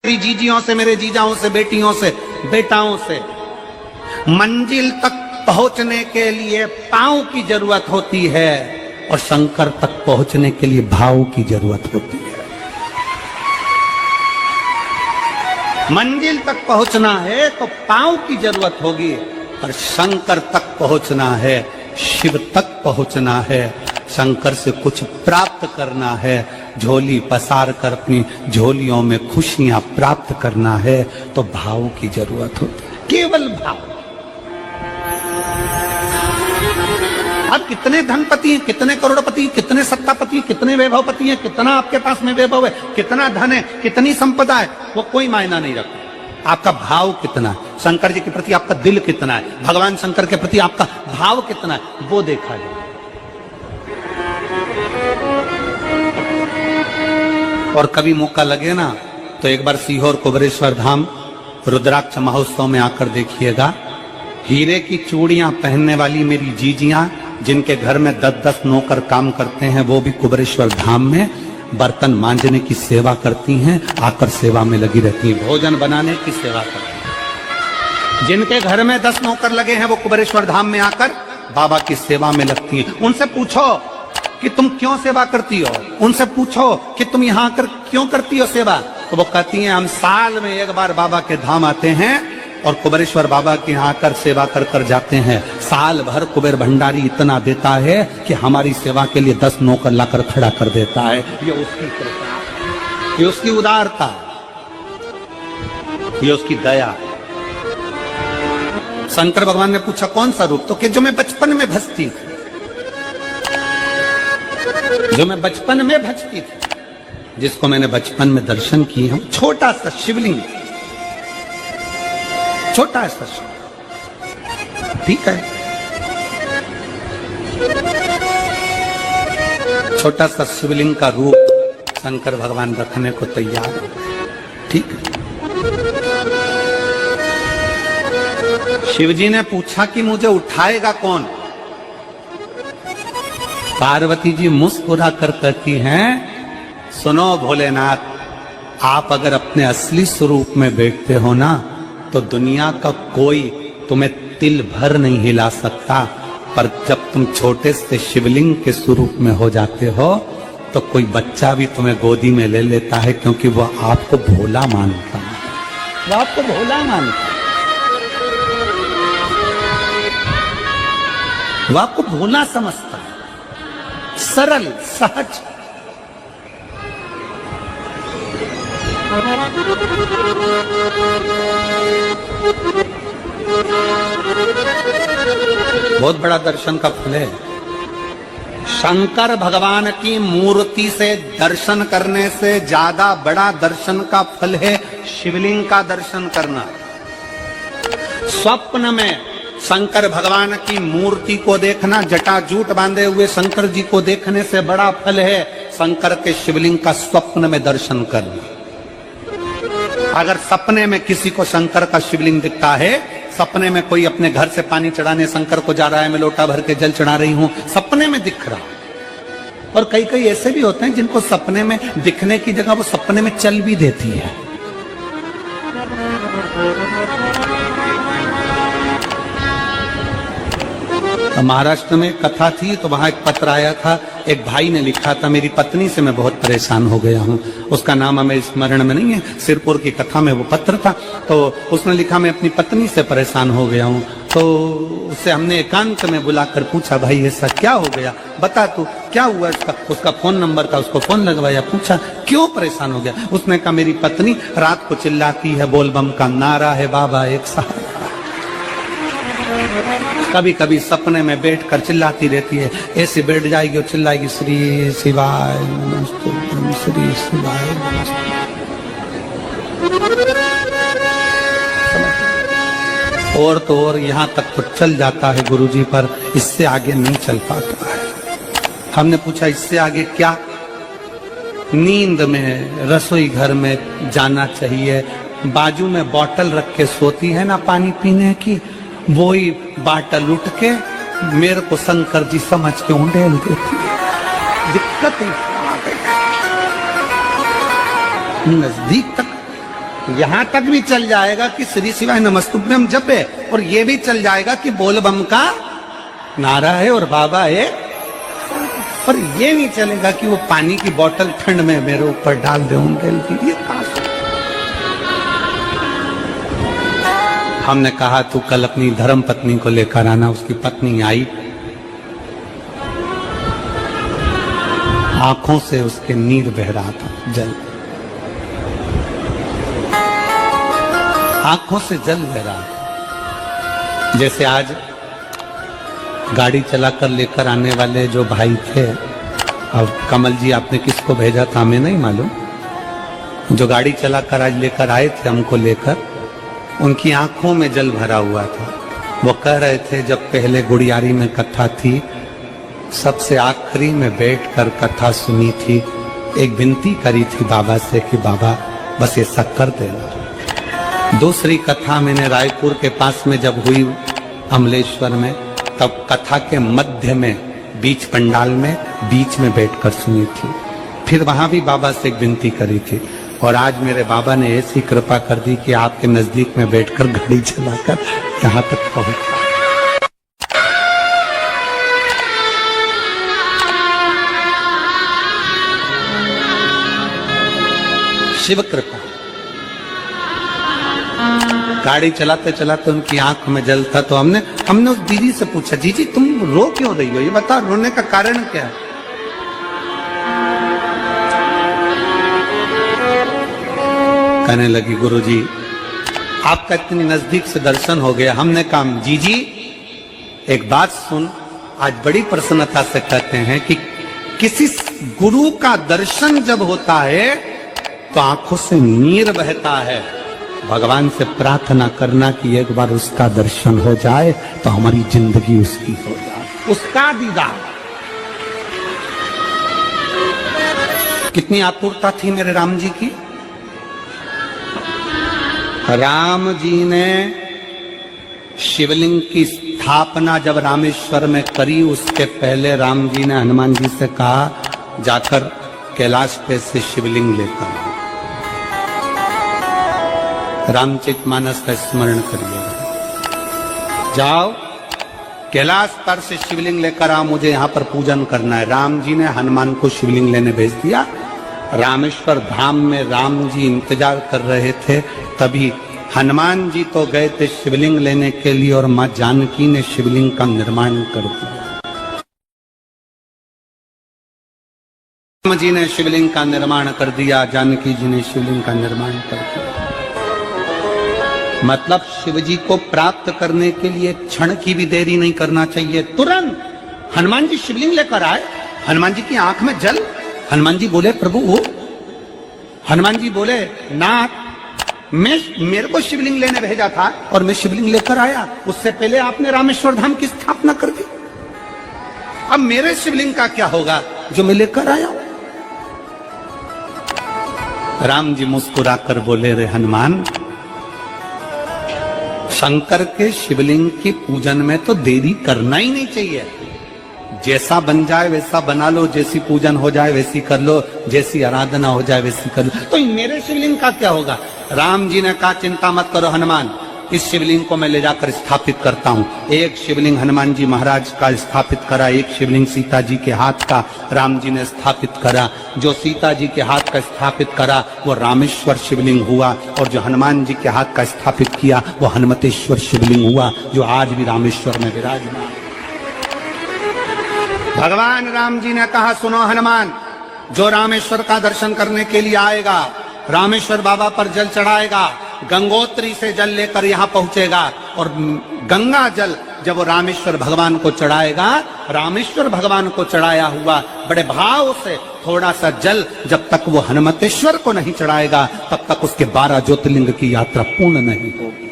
मेरी जीजियों से, मेरे जीजाओं से, बेटियों से, बेटाओं से। मंजिल तक पहुंचने के लिए पांव की जरूरत होती है और शंकर तक पहुंचने के लिए भाव की जरूरत होती है। मंजिल तक पहुंचना है तो पांव की जरूरत होगी और शंकर तक पहुंचना है, शिव तक पहुंचना है, शंकर से कुछ प्राप्त करना है, झोली पसार कर अपनी झोलियों में खुशियां प्राप्त करना है तो भाव की जरूरत होती है, केवल भाव। अब कितने धनपति हैं, कितने करोड़पति, कितने सत्तापति, कितने वैभवपति हैं, कितना आपके पास में वैभव है, कितना धन है, कितनी संपदा है, वो कोई मायना नहीं रखता। आपका भाव कितना है, शंकर जी के प्रति आपका दिल कितना है, भगवान शंकर के प्रति आपका भाव कितना है, वो देखा जाए। और कभी मौका लगे ना तो एक बार सीहोर कुबरेश्वर धाम रुद्राक्ष महोत्सव में आकर देखिएगा। हीरे की चूड़ियां पहनने वाली मेरी जीजियां, जिनके घर में 10-10 नौकर काम करते हैं, वो भी कुबरेश्वर धाम में बर्तन मांजने की सेवा करती हैं, आकर सेवा में लगी रहती हैं, भोजन बनाने की सेवा करती हैं। जिनके घर में 10 नौकर लगे हैं वो कुबरेश्वर धाम में आकर बाबा की सेवा में लगती हैं। उनसे पूछो कि तुम क्यों सेवा करती हो, उनसे पूछो कि तुम यहाँ आकर क्यों करती हो सेवा, तो वो कहती हैं हम साल में एक बार बाबा के धाम आते हैं और कुबेरेश्वर बाबा के यहाँ आकर सेवा कर कर जाते हैं। साल भर कुबेर भंडारी इतना देता है कि हमारी सेवा के लिए 10 नौकर लाकर खड़ा कर देता है। ये उसकी कृपा, ये उसकी उदारता, ये उसकी दया। शंकर भगवान ने पूछा कौन सा रूप, तो कि जो मैं बचपन में भजती थी, जो मैं बचपन में भजती थी, जिसको मैंने बचपन में दर्शन किए हैं, छोटा सा शिवलिंग, छोटा सा शिवलिंग, ठीक है, छोटा सा शिवलिंग का रूप शंकर भगवान रखने को तैयार है, ठीक है। शिवजी ने पूछा कि मुझे उठाएगा कौन। पार्वती जी मुस्कुरा कर कहती हैं, सुनो भोलेनाथ, आप अगर अपने असली स्वरूप में बैठते हो ना तो दुनिया का कोई तुम्हें तिल भर नहीं हिला सकता, पर जब तुम छोटे से शिवलिंग के स्वरूप में हो जाते हो तो कोई बच्चा भी तुम्हें गोदी में ले लेता है, क्योंकि वह आपको भोला मानता है, वह आपको भोला मानता है, वह आपको भोला समझता है, सरल सहज। बहुत बड़ा दर्शन का फल है। शंकर भगवान की मूर्ति से दर्शन करने से ज्यादा बड़ा दर्शन का फल है शिवलिंग का दर्शन करना। स्वप्न में शंकर भगवान की मूर्ति को देखना, जटाजूट बांधे हुए शंकर जी को देखने से बड़ा फल है शंकर के शिवलिंग का स्वप्न में दर्शन करना। अगर सपने में किसी को शंकर का शिवलिंग दिखता है, सपने में कोई अपने घर से पानी चढ़ाने शंकर को जा रहा है, मैं लोटा भर के जल चढ़ा रही हूं, सपने में दिख रहा। और कई कई ऐसे भी होते हैं जिनको सपने में दिखने की जगह वो सपने में चल भी देती है। महाराष्ट्र में कथा थी तो वहां एक पत्र आया था, एक भाई ने लिखा था, मेरी पत्नी से मैं बहुत परेशान हो गया हूं, उसका नाम हमें स्मरण में नहीं है, सिरपुर की कथा में वो पत्र था। तो उसने लिखा मैं अपनी पत्नी से परेशान हो गया हूं। तो उससे हमने एकांत में बुलाकर पूछा, भाई ऐसा क्या हो गया, बता तू क्या हुआ। उसका फोन नंबर था, उसको फोन लगवाया, पूछा क्यों परेशान हो गया। उसने कहा मेरी पत्नी रात को चिल्लाती है, बोल बम का नारा है बाबा एक सहारा। कभी कभी सपने में बैठकर चिल्लाती रहती है, ऐसे बैठ जाएगी और चिल्लाएगी श्री शिवाय नमस्ते, श्री शिवाय नमस्ते। और तो और यहाँ तक तो चल जाता है गुरुजी, पर इससे आगे नहीं चल पाता है। हमने पूछा इससे आगे क्या। नींद में रसोई घर में जाना चाहिए, बाजू में बोतल रख के सोती है ना पानी पीने की, वो ही बाटल उठ के मेरे को शंकर जी समझ के उंडेल देती है। दिक्कत ही नजदीक तक यहां तक भी चल जाएगा कि श्री शिवाय नमस्तुभ्यम जप है, और ये भी चल जाएगा कि बोल बम का नारा है और बाबा है, पर ये नहीं चलेगा कि वो पानी की बोतल ठंड में मेरे ऊपर डाल दे उनके लिए। हमने कहा तू कल अपनी धर्म पत्नी को लेकर आना। उसकी पत्नी आई, आंखों से उसके नीर बह रहा था, जल, आंखों से जल बह रहा था। जैसे आज गाड़ी चलाकर लेकर आने वाले जो भाई थे, अब कमल जी आपने किसको भेजा था हमें नहीं मालूम, जो गाड़ी चलाकर आज लेकर आए थे हमको लेकर, उनकी आंखों में जल भरा हुआ था। वो कह रहे थे जब पहले गुड़ियारी में कथा थी, सबसे आखिरी में बैठकर कथा सुनी थी, एक विनती करी थी बाबा से कि बाबा बस ऐसा कर देना। दूसरी कथा मैंने रायपुर के पास में जब हुई अमलेश्वर में, तब कथा के मध्य में बीच पंडाल में बीच में बैठकर सुनी थी। फिर वहां भी बाबा से एक विनती करी थी, और आज मेरे बाबा ने ऐसी कृपा कर दी कि आपके नजदीक में बैठकर गाड़ी चलाकर यहां तक पहुंचा। शिव कृपा। गाड़ी चलाते चलाते उनकी आंख में जल था, तो हमने उस दीदी से पूछा, जीजी तुम रो क्यों रही हो, ये बता, रोने का कारण क्या है? कहने लगी गुरुजी आपका इतनी नजदीक से दर्शन हो गया। हमने कहा जीजी एक बात सुन, आज बड़ी प्रसन्नता से कहते हैं कि किसी गुरु का दर्शन जब होता है तो आंखों से नीर बहता है। भगवान से प्रार्थना करना कि एक बार उसका दर्शन हो जाए तो हमारी जिंदगी उसकी हो जाए, उसका दीदार। कितनी आतुरता थी मेरे राम जी की। राम जी ने शिवलिंग की स्थापना जब रामेश्वर में करी, उसके पहले राम जी ने हनुमान जी से कहा जाकर कैलाश पे से शिवलिंग लेकर आओ। रामचरितमानस का स्मरण करिए, जाओ कैलाश पर से शिवलिंग लेकर आओ, मुझे यहाँ पर पूजन करना है। राम जी ने हनुमान को शिवलिंग लेने भेज दिया। रामेश्वर धाम में राम जी इंतजार कर रहे थे, तभी हनुमान जी तो गए थे शिवलिंग लेने के लिए, और मां जानकी ने शिवलिंग का निर्माण कर दिया। राम जी ने शिवलिंग का निर्माण कर दिया, जानकी जी ने शिवलिंग का निर्माण कर दिया। मतलब शिव जी को प्राप्त करने के लिए क्षण की भी देरी नहीं करना चाहिए। तुरंत हनुमान जी शिवलिंग लेकर आए, हनुमान जी की आंख में जल। हनुमान जी बोले प्रभु वो, हनुमान जी बोले नाथ मेरे को शिवलिंग लेने भेजा था और मैं शिवलिंग लेकर आया, उससे पहले आपने रामेश्वर धाम की स्थापना कर दी। अब मेरे शिवलिंग का क्या होगा जो मैं लेकर आया हूं? राम जी मुस्कुराकर बोले रे हनुमान, शंकर के शिवलिंग की पूजन में तो देरी करना ही नहीं चाहिए। जैसा बन जाए वैसा बना लो, जैसी पूजन हो जाए वैसी कर लो, जैसी आराधना हो जाए वैसी कर लो। तो मेरे शिवलिंग का क्या होगा? राम जी ने कहा चिंता मत करो हनुमान, इस शिवलिंग को मैं ले जाकर स्थापित करता हूँ। एक शिवलिंग हनुमान जी महाराज का स्थापित करा, एक शिवलिंग सीता जी के हाथ का राम जी ने स्थापित करा। जो सीता जी के हाथ का स्थापित करा वो रामेश्वर शिवलिंग हुआ, और जो हनुमान जी के हाथ का स्थापित किया वो हनुमतेश्वर शिवलिंग हुआ, जो आज भी रामेश्वर में विराजमान। भगवान राम जी ने कहा सुनो हनुमान, जो रामेश्वर का दर्शन करने के लिए आएगा, रामेश्वर बाबा पर जल चढ़ाएगा, गंगोत्री से जल लेकर यहाँ पहुंचेगा, और गंगा जल जब वो रामेश्वर भगवान को चढ़ाएगा, रामेश्वर भगवान को चढ़ाया हुआ बड़े भाव से थोड़ा सा जल जब तक वो हनुमतेश्वर को नहीं चढ़ाएगा तब तक उसके 12 ज्योतिर्लिंग की यात्रा पूर्ण नहीं होगी।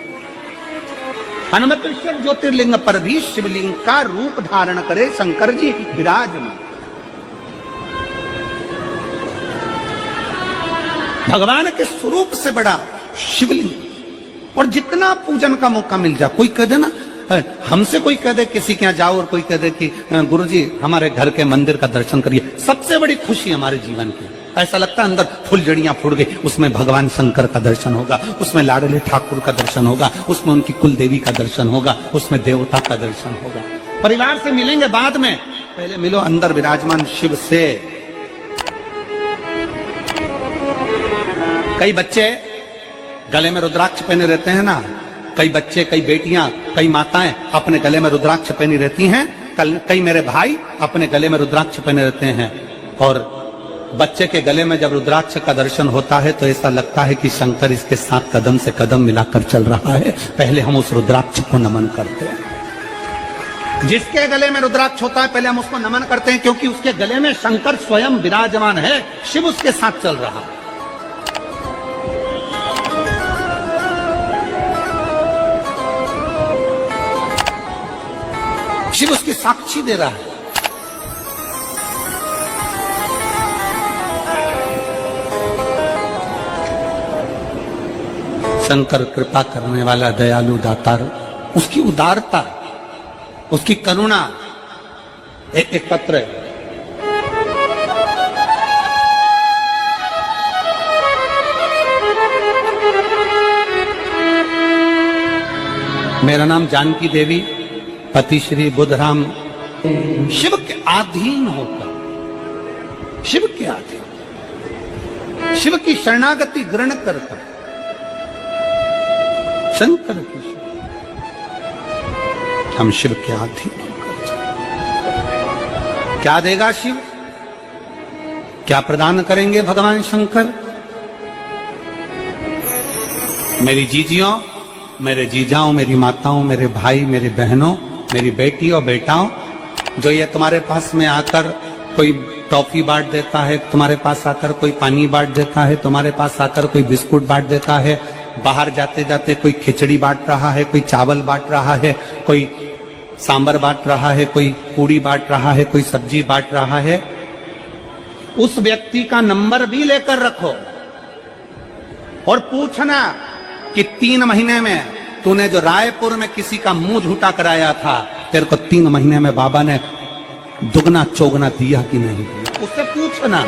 हनुमतेश्वर ज्योतिर्लिंग पर भी शिवलिंग का रूप धारण करे शंकर जी विराजमान। भगवान के स्वरूप से बड़ा शिवलिंग, और जितना पूजन का मौका मिल जाए, कोई कह दे ना, हमसे कोई कह दे किसी के यहाँ जाओ और कोई कह दे कि गुरुजी हमारे घर के मंदिर का दर्शन करिए, सबसे बड़ी खुशी हमारे जीवन की। ऐसा लगता है अंदर फुलझड़ियां फूट गई, उसमें भगवान शंकर का दर्शन होगा, उसमें लाडले ठाकुर का दर्शन होगा, उसमें उनकी कुल देवी का दर्शन होगा, उसमें देवता का दर्शन होगा। परिवार से मिलेंगे बाद में, पहले मिलो अंदर विराजमान शिव से। कई बच्चे गले में रुद्राक्ष पहने रहते हैं ना, कई बच्चे, कई बेटियां, कई माताएं अपने गले में रुद्राक्ष पहनी रहती हैं, कई मेरे भाई अपने गले में रुद्राक्ष पहने रहते हैं। और बच्चे के गले में जब रुद्राक्ष का दर्शन होता है तो ऐसा लगता है कि शंकर इसके साथ कदम से कदम मिलाकर चल रहा है। पहले हम उस रुद्राक्ष को नमन करते हैं। जिसके गले में रुद्राक्ष होता है पहले हम उसको नमन करते हैं, क्योंकि उसके गले में शंकर स्वयं विराजमान है, शिव उसके साथ चल रहा है। शिव उसकी साक्षी दे रहा है। शंकर कृपा करने वाला दयालु दातार, उसकी उदारता, उसकी करुणा। एक पत्र है, मेरा नाम जानकी देवी, पति श्री बुद्धराम, शिव के अधीन होकर, शिव के अधीन, शिव की शरणागति ग्रहण करता, शंकर की हम शिव के अधीन होकर। क्या देगा शिव, क्या प्रदान करेंगे भगवान शंकर? मेरी जीजियों, मेरे जीजाओं, मेरी माताओं, मेरे भाई, मेरी बहनों, मेरी बेटी और बेटाओं, जो ये तुम्हारे पास में आकर कोई टॉफी बांट देता है, तुम्हारे पास आकर कोई पानी बांट देता है, तुम्हारे पास आकर कोई बिस्कुट बांट देता है, बाहर जाते जाते कोई खिचड़ी बांट रहा है, कोई चावल बांट रहा है, कोई सांबर बांट रहा है, कोई पूड़ी बांट रहा है, कोई सब्जी बांट रहा है, उस व्यक्ति का नंबर भी लेकर रखो और पूछना कि 3 महीने में तूने जो रायपुर में किसी का मुंह झूठा कराया था, तेरे को 3 महीने में बाबा ने दुगना चौगना दिया कि नहीं दिया। उससे पूछना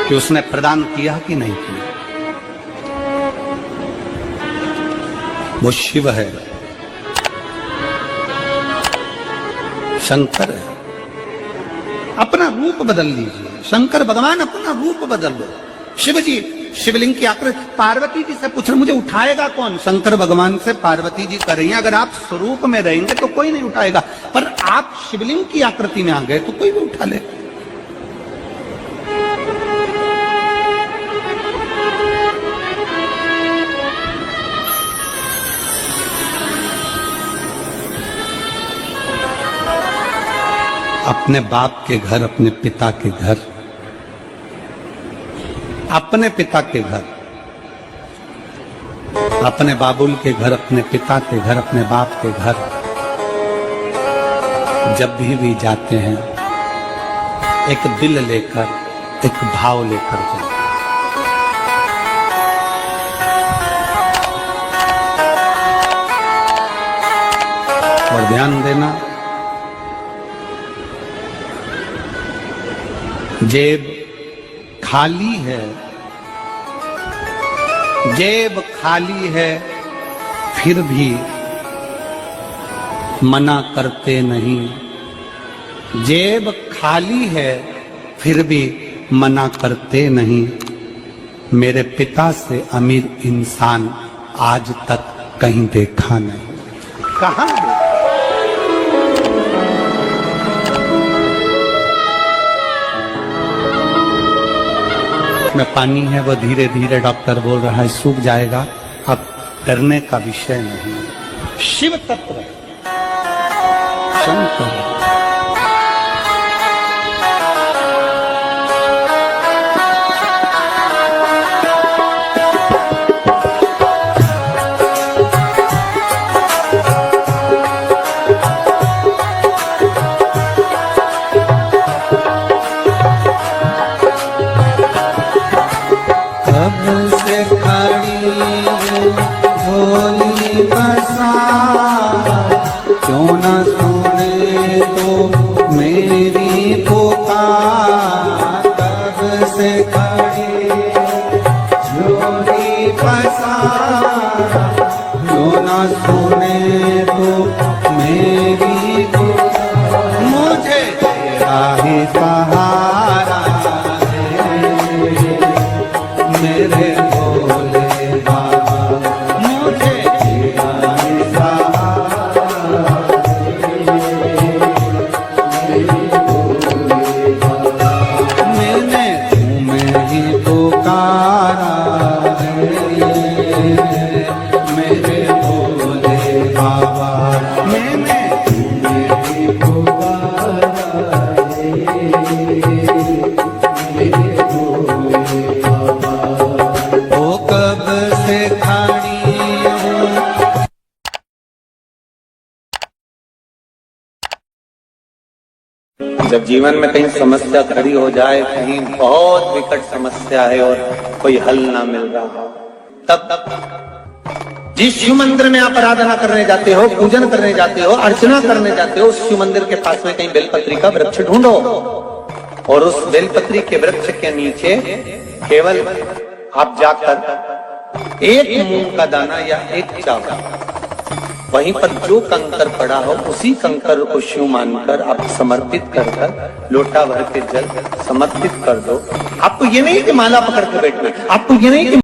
कि उसने प्रदान किया कि नहीं किया। वो शिव है, शंकर है। अपना रूप बदल लीजिए, शंकर भगवान अपना रूप बदल लो। शिव जी शिवलिंग की आकृति, पार्वती जी से पूछ रहे मुझे उठाएगा कौन? शंकर भगवान से पार्वती जी कर रही हैं, अगर आप स्वरूप में रहेंगे तो कोई नहीं उठाएगा, पर आप शिवलिंग की आकृति में आ गए तो कोई भी उठा ले। अपने बाप के घर, अपने पिता के घर, अपने पिता के घर, अपने बाबुल के घर, अपने पिता के घर, अपने बाप के घर जब भी जाते हैं, एक दिल लेकर, एक भाव लेकर जाते हैं। और ध्यान देना, जेब खाली है, जेब खाली है, फिर भी मना करते नहीं। जेब खाली है, फिर भी मना करते नहीं। मेरे पिता से अमीर इंसान आज तक कहीं देखा नहीं। कहां देखा? में पानी है, वो धीरे धीरे डॉक्टर बोल रहा है सूख जाएगा, अब डरने का विषय नहीं। शिव तत्व शंकर, क्यों न सुने तो मेरी पुकार। पसारा, जो न सुने तो मेरी पुकार, मुझे तेरा ही सहारा है मेरे भोले बाबा, मुझे तेरा ही सहारा मैंने तुम्हें ही पुकारा है मेरे भोले बाबा, मैंने तुम्हें ही पुकारा है मेरे भोले बाबा। ओ कब से खड़ी हूँ जब जीवन में कहीं समस्या खड़ी हो जाए, कहीं बहुत विकट समस्या है और कोई हल ना मिल रहा हो, तब जिस शिव मंदिर में आप आराधना करने जाते हो, पूजन करने जाते हो, अर्चना करने जाते हो, उस शिव मंदिर के पास में कहीं बेलपत्री का वृक्ष ढूंढो और उस बेलपत्री के वृक्ष के नीचे केवल आप जाकर एक मूंग का दाना या एक चावल, वहीं पर जो कंकर पड़ा हो उसी कंकर को शिव मानकर आप समर्पित कर लोटा भर के जल समर्पित कर दो। आपको ये नहीं कि माला पकड़ के बैठना, आपको ये नहीं कि